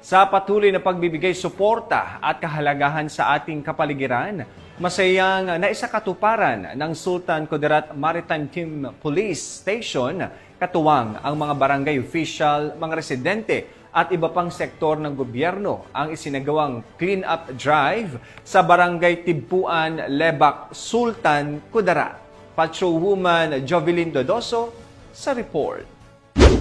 Sa patuloy na pagbibigay suporta at kahalagahan sa ating kapaligiran, masayang naisakatuparan ng Sultan Kudarat Maritime Team Police Station katuwang ang mga barangay official, mga residente at iba pang sektor ng gobyerno ang isinagawang clean-up drive sa Barangay Tibpuan, Lebac, Sultan Kudarat. Patrolwoman Jovelyn Dodoso sa report.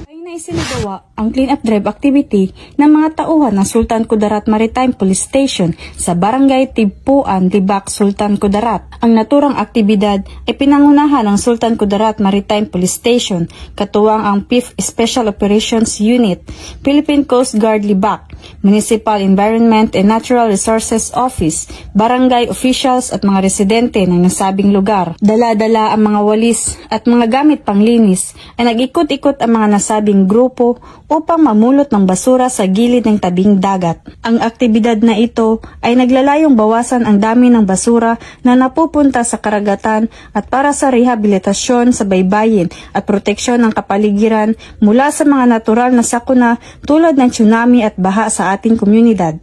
Ay isinagawa ang clean-up drive activity ng mga tauhan ng Sultan Kudarat Maritime Police Station sa Barangay Tibpuan, Lebac, Sultan Kudarat. Ang naturang aktibidad ay pinangunahan ng Sultan Kudarat Maritime Police Station, katuwang ang 5th Special Operations Unit, Philippine Coast Guard Lebac, Municipal Environment and Natural Resources Office, barangay officials at mga residente ng nasabing lugar. Dala-dala ang mga walis at mga gamit panglinis ay nag-ikot-ikot ang mga nasabing grupo upang mamulot ng basura sa gilid ng tabing dagat. Ang aktibidad na ito ay naglalayong bawasan ang dami ng basura na napupunta sa karagatan at para sa rehabilitasyon sa baybayin at proteksyon ng kapaligiran mula sa mga natural na sakuna tulad ng tsunami at baha sa ating komunidad.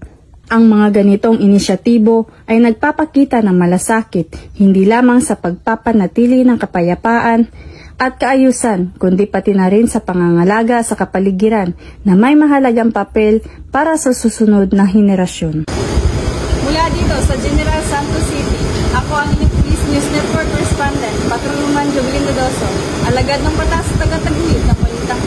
Ang mga ganitong inisyatibo ay nagpapakita ng malasakit hindi lamang sa pagpapanatili ng kapayapaan at kaayusan, kundi pati na rin sa pangangalaga sa kapaligiran na may mahalagang papel para sa susunod na henerasyon. Mula dito sa General Santos City, ako ang inyong Police News Network Correspondent, Patrolwoman Jovelyn Dodoso, alagad ng batas taga-taguyod ng Balitang